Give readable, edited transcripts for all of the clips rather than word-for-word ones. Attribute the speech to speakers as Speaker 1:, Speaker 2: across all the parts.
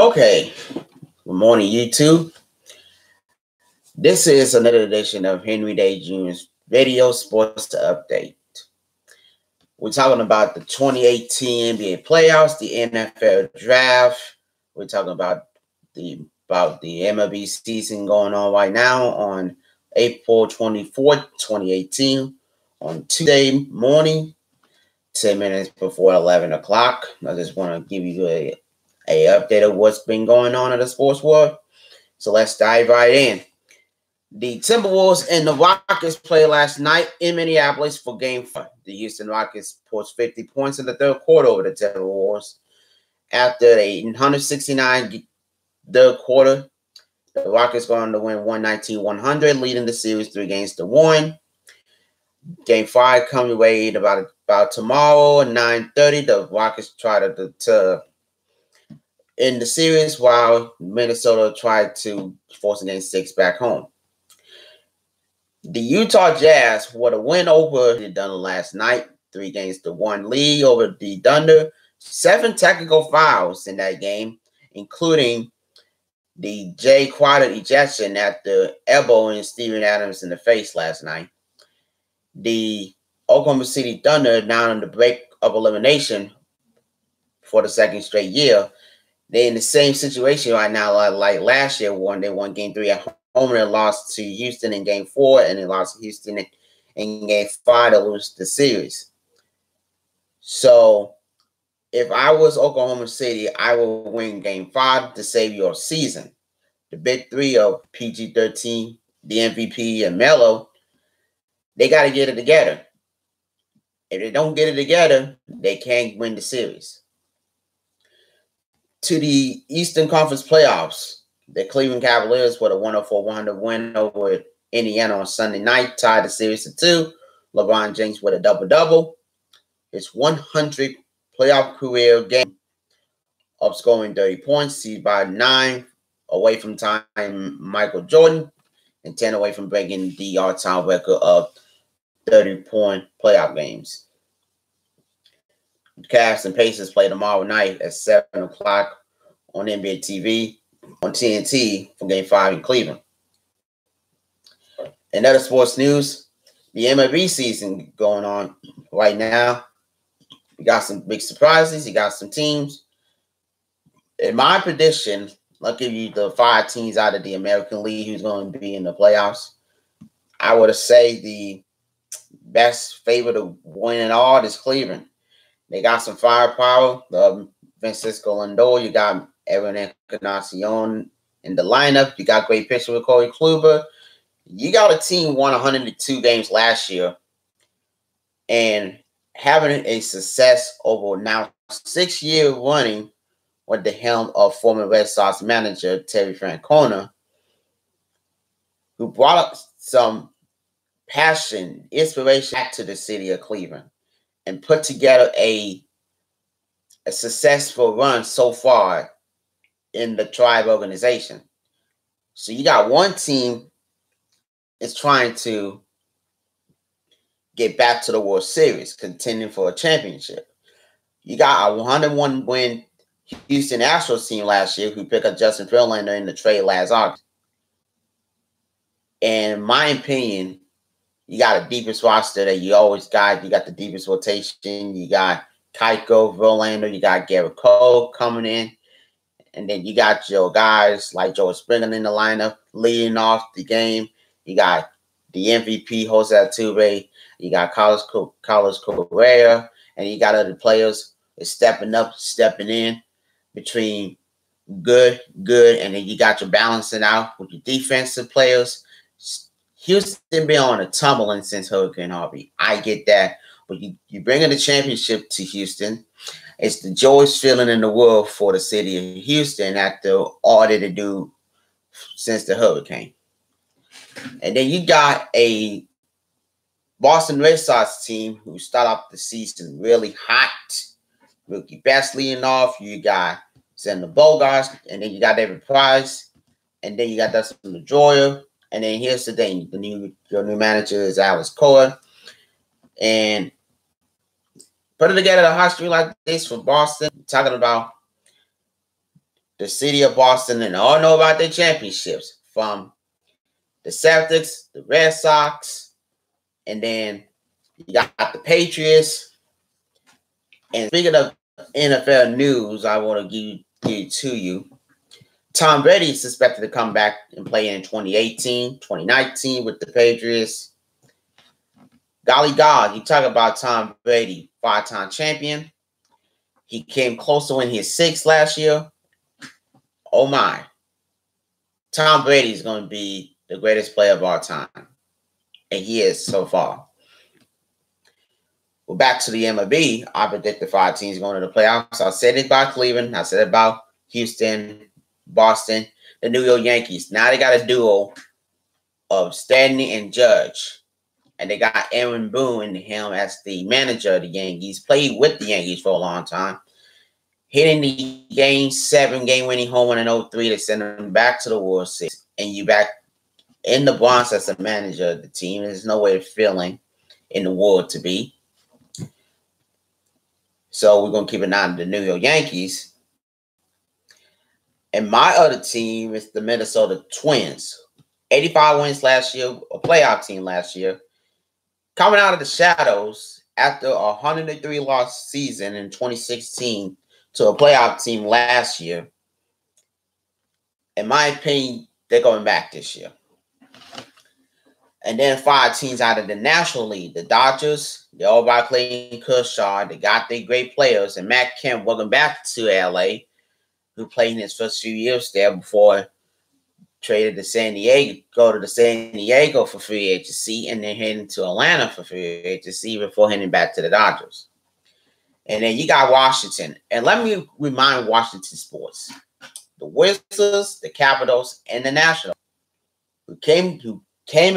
Speaker 1: Okay, good morning, YouTube. This is another edition of Henry Day Jr.'s Video Sports Update. We're talking about the 2018 NBA playoffs, the NFL draft. We're talking about the MLB season going on right now on April 24th, 2018, on Tuesday morning, 10 minutes before 11 o'clock. I just want to give you a update of what's been going on in the sports world. So let's dive right in. The Timberwolves and the Rockets played last night in Minneapolis for Game 4. The Houston Rockets posted 50 points in the third quarter over the Timberwolves. After a 169 third quarter, the Rockets go on to win 119-100, leading the series 3-1. Game 5 coming away about tomorrow at 9:30. The Rockets try to in the series, while Minnesota tried to force a Game 6 back home. The Utah Jazz with a win over the Thunder last night, 3-1 lead over the Thunder. 7 technical fouls in that game, including the Jay Crowder ejection after elbowing Steven Adams in the face last night. The Oklahoma City Thunder now on the break of elimination for the second straight year. They're in the same situation right now like last year when they won Game 3 at home and they lost to Houston in Game 4, and they lost to Houston in Game 5 to lose the series. So if I was Oklahoma City, I would win Game 5 to save your season. The big three of PG-13, the MVP, and Melo, they got to get it together. If they don't get it together, they can't win the series. To the Eastern Conference playoffs, the Cleveland Cavaliers with a 104-100 win over Indiana on Sunday night tied the series to 2. LeBron James with a double-double. His 100th playoff career game of scoring 30 points. He's by 9 away from tying Michael Jordan and 10 away from breaking the all-time record of 30-point playoff games. Cavs and Pacers play tomorrow night at 7 o'clock on NBA TV on TNT for Game 5 in Cleveland. In other sports news, the MLB season going on right now. You got some big surprises. You got some teams. In my prediction, I'll give you the 5 teams out of the American League who's going to be in the playoffs. I would say the best favorite to win it all is Cleveland. They got some firepower. Francisco Lindor, you got Aaron Encarnacion in the lineup. You got great pitcher with Corey Kluber. You got a team won 102 games last year and having a success over now 6 years running with the helm of former Red Sox manager Terry Francona, who brought up some passion, inspiration back to the city of Cleveland and put together a successful run so far in the Tribe organization. So you got one team is trying to get back to the World Series, contending for a championship. You got a 101-win Houston Astros team last year who picked up Justin Verlander in the trade last August. And in my opinion, you got a deepest roster that you always got. You got the deepest rotation. You got Keiko, Verlander. You got Garrett Cole coming in. And then you got your guys like George Springer in the lineup leading off the game. You got the MVP, Jose Altuve. You got Carlos Correa. And you got other players stepping up, stepping in between good, and then you got your balancing out with your defensive players. Houston been on a tumbling since Hurricane Harvey. I get that. But you bring in the championship to Houston. It's the joyous feeling in the world for the city of Houston after all that they do since the hurricane. And then you got a Boston Red Sox team who start off the season really hot. Mookie Betts leading off. You got Xander Bogaerts. And then you got David Price. And then you got Dustin Pedroia. And then here's the thing. Your new manager is Alex Cora. And put it together a hot streak like this for Boston. Talking about the city of Boston, and all know about their championships from the Celtics, the Red Sox, and then you got the Patriots. And speaking of NFL news, I want to give to you. Tom Brady is suspected to come back and play in 2018, 2019 with the Patriots. Golly God, you talk about Tom Brady, 5-time champion. He came close to winning his 6th last year. Oh my. Tom Brady is going to be the greatest player of all time. And he is so far. Well, back to the MLB. I predict the 5 teams going to the playoffs. I said it about Cleveland. I said it about Houston, Boston, the New York Yankees. Now they got a duo of Stanley and Judge. And they got Aaron Boone him as the manager of the Yankees. Played with the Yankees for a long time. Hitting the Game 7 game-winning home run in 2003 to send them back to the World Series. And you back in the Bronx as the manager of the team. There's no way of feeling in the world to be. So we're going to keep an eye on the New York Yankees. And my other team is the Minnesota Twins. 85 wins last year, a playoff team last year. Coming out of the shadows after a 103-loss season in 2016 to a playoff team last year. In my opinion, they're going back this year. And then 5 teams out of the National League. The Dodgers, they're all by Clayton Kershaw. They got their great players. And Matt Kemp, welcome back to L.A., who played in his first few years there before traded to San Diego, go to the San Diego for free agency, and then heading to Atlanta for free agency before heading back to the Dodgers. And then you got Washington. And let me remind Washington sports. The Wizards, the Capitals, and the Nationals, who came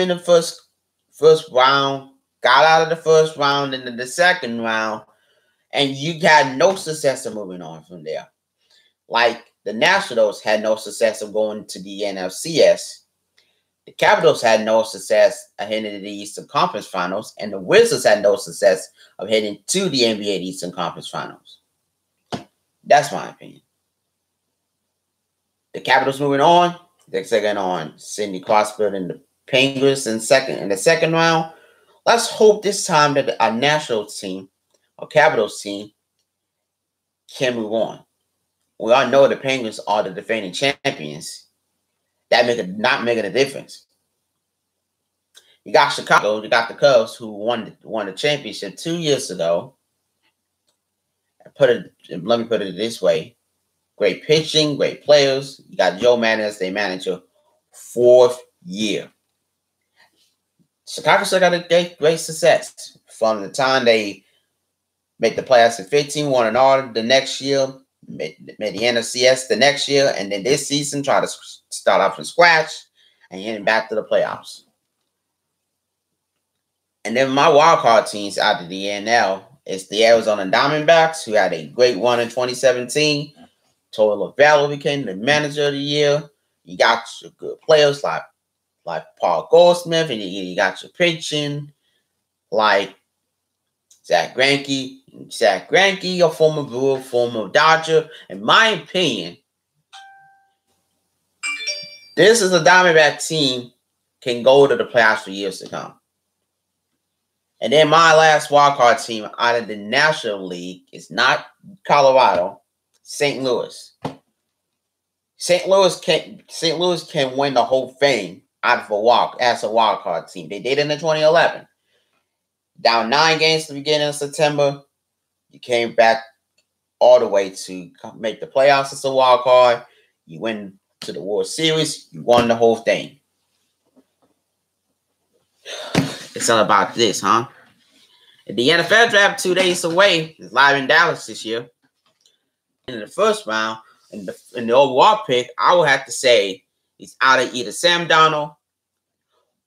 Speaker 1: in the first round, got out of the first round into the second round, and you got no success of moving on from there. Like the Nationals had no success of going to the NLCS. The Capitals had no success of heading to the Eastern Conference Finals, and the Wizards had no success of heading to the NBA Eastern Conference Finals. That's my opinion. The Capitals moving on. They're taking on Sidney Crosby and the Penguins in the second round. Let's hope this time that our national team, our Capitals team, can move on. We all know the Penguins are the defending champions. That not making a difference. You got Chicago, you got the Cubs, who won the championship 2 years ago. Let me put it this way. Great pitching, great players. You got Joe Manning as their manager, 4th year. Chicago still got a great success. From the time they made the playoffs in 15, won an all the next year, made the NLCS the next year, and then this season try to start off from scratch and getting back to the playoffs. And then my wildcard teams out of the NL is the Arizona Diamondbacks, who had a great run in 2017. Torey Lovullo became the manager of the year. You got your good players like Paul Goldschmidt, and you got your pitching like Zach Greinke. Zach Greinke, a former Brewer, former Dodger. In my opinion, this is a Diamondback team can go to the playoffs for years to come. And then my last wildcard team out of the National League is not Colorado, St. Louis. St. Louis can win the whole thing out of as a wildcard team. They did it in 2011. Down 9 games at the beginning of September. You came back all the way to make the playoffs as a wild card. You went to the World Series. You won the whole thing. It's all about this, huh? The NFL draft 2 days away is live in Dallas this year. In the first round, in the overall pick, I would have to say he's out of either Sam Darnold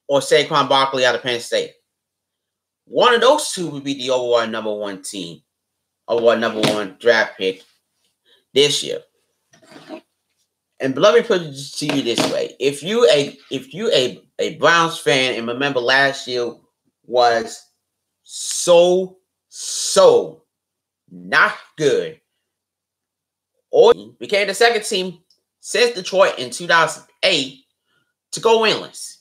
Speaker 1: or Saquon Barkley out of Penn State. One of those two would be the overall number 1 team, overall number 1 draft pick this year. And let me put it to you this way: if you a Browns fan and remember last year was so not good, or became the second team since Detroit in 2008 to go winless.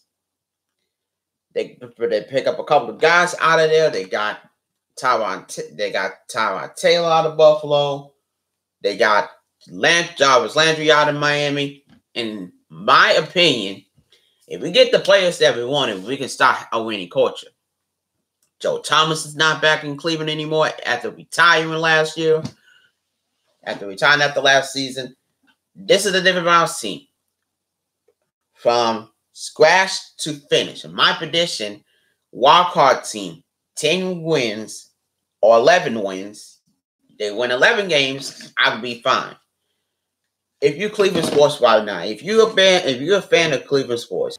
Speaker 1: They pick up a couple of guys out of there. They got Tyrod Taylor out of Buffalo. They got Jarvis Landry out of Miami. In my opinion, if we get the players that we wanted, we can start a winning culture. Joe Thomas is not back in Cleveland anymore after retiring last year. After retiring after last season. This is a different Browns team. From scratch to finish. In my prediction, wildcard team, 10 wins or 11 wins. They win 11 games, I'll be fine. If you Cleveland sports right now, if you're a fan of Cleveland sports,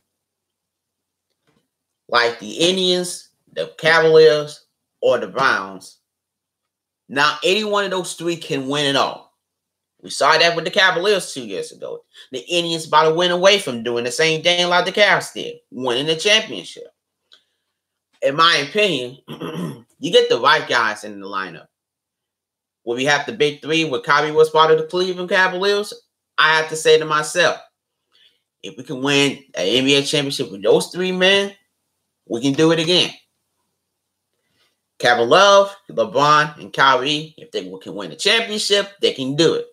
Speaker 1: like the Indians, the Cavaliers, or the Browns, now any one of those three can win it all. We saw that with the Cavaliers 2 years ago. The Indians about to win away from doing the same thing like the Cavs did, winning the championship. In my opinion, you get the right guys in the lineup. Will we have the big three where Kyrie was part of the Cleveland Cavaliers? I have to say to myself, if we can win an NBA championship with those three men, we can do it again. Kevin Love, LeBron, and Kyrie, if they can win the championship, they can do it.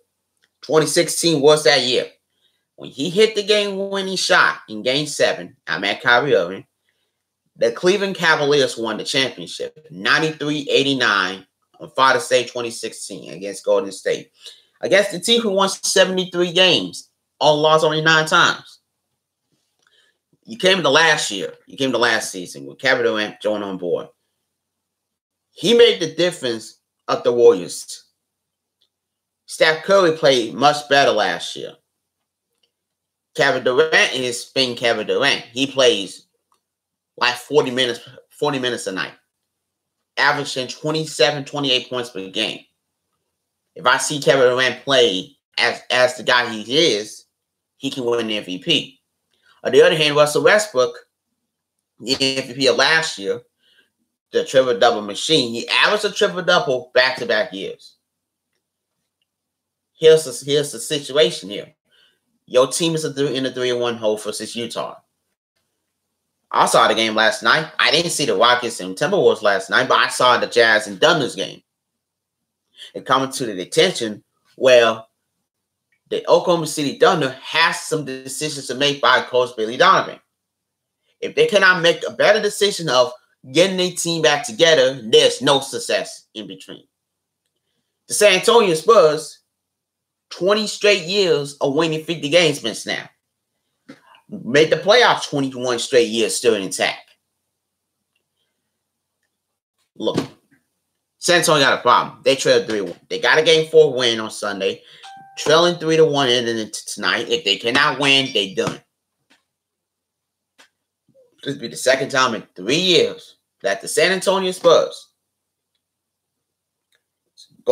Speaker 1: 2016 was that year. When he hit the game-winning shot in Game 7, I'm at Kyrie Irving, the Cleveland Cavaliers won the championship, 93-89 on Father's Day 2016 against Golden State. Against the team who won 73 games, all lost only 9 times. You came to last year. You came to last season with Kevin Durant joining on board. He made the difference of the Warriors. Steph Curry played much better last year. Kevin Durant is being Kevin Durant. He plays like 40 minutes a night, averaging 27, 28 points per game. If I see Kevin Durant play as the guy he is, he can win the MVP. On the other hand, Russell Westbrook, the MVP of last year, the triple-double machine, he averaged a triple-double back-to-back years. Here's the situation here. Your team is in a 3-1 hole versus Utah. I saw the game last night. I didn't see the Rockets and Timberwolves last night, but I saw the Jazz and Thunder's game. It coming to the attention where the Oklahoma City Thunder has some decisions to make by Coach Billy Donovan. If they cannot make a better decision of getting their team back together, there's no success in between. The San Antonio Spurs, 20 straight years of winning 50 games been snapped. Made the playoffs 21 straight years still intact. Look, San Antonio got a problem. They trailed 3-1. They got a Game 4 win on Sunday, trailing 3-1 into tonight. If they cannot win, they done. This will be the second time in 3 years that the San Antonio Spurs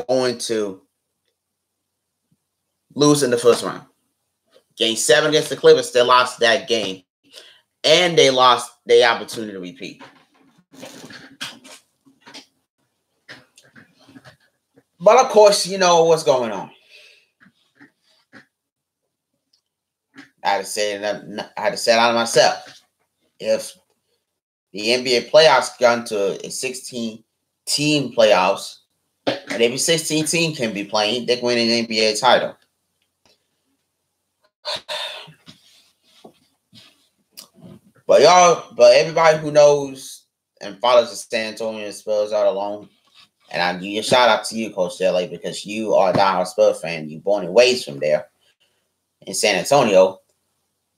Speaker 1: going to lose in the first round. Game 7 against the Clippers, they lost that game. And they lost their opportunity to repeat. But of course, you know what's going on. I had to say it out of myself. If the NBA playoffs got to a 16-team playoffs, and every 16 team can be playing, they can win an NBA title. But everybody who knows and follows the San Antonio Spurs out alone, and I give you a shout out to you, Coach LA, because you are a diehard Spurs fan. You're born and raised from there in San Antonio.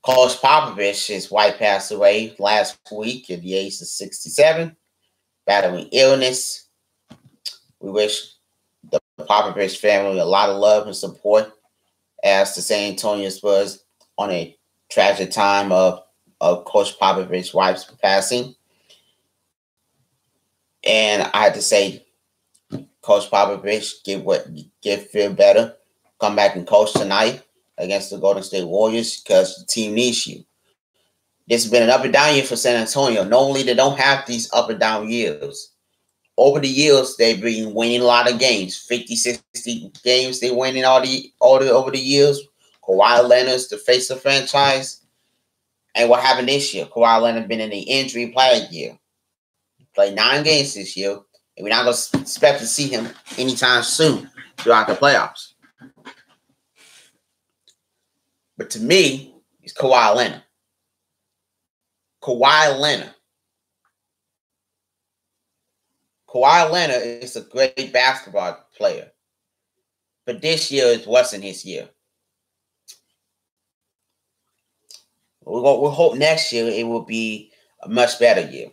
Speaker 1: Coach Popovich, his wife passed away last week at the age of 67, battling illness. We wish the Popovich family a lot of love and support as the San Antonio Spurs on a tragic time of Coach Popovich's wife's passing. And I had to say, Coach Popovich, feel better. Come back and coach tonight against the Golden State Warriors because the team needs you. This has been an up and down year for San Antonio. Normally, they don't have these up and down years. Over the years, they've been winning a lot of games. 50, 60 games they winning over the years Kawhi Leonard's the face of the franchise. And what happened this year? Kawhi Leonard been in the injury plague year. Played 9 games this year. And we're not going to expect to see him anytime soon throughout the playoffs. But to me, it's Kawhi Leonard. Kawhi Leonard. Kawhi Leonard is a great basketball player. But this year it wasn't his year. We'll hope next year it will be a much better year.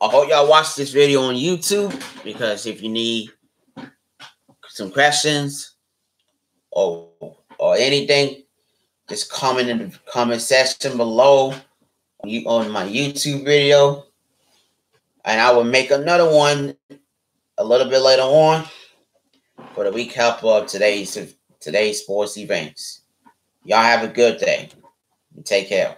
Speaker 1: I hope y'all watch this video on YouTube, because if you need some questions or anything, just comment in the comment section below on my YouTube video, and I will make another one a little bit later on for the recap of today's sports events. Y'all have a good day and take care.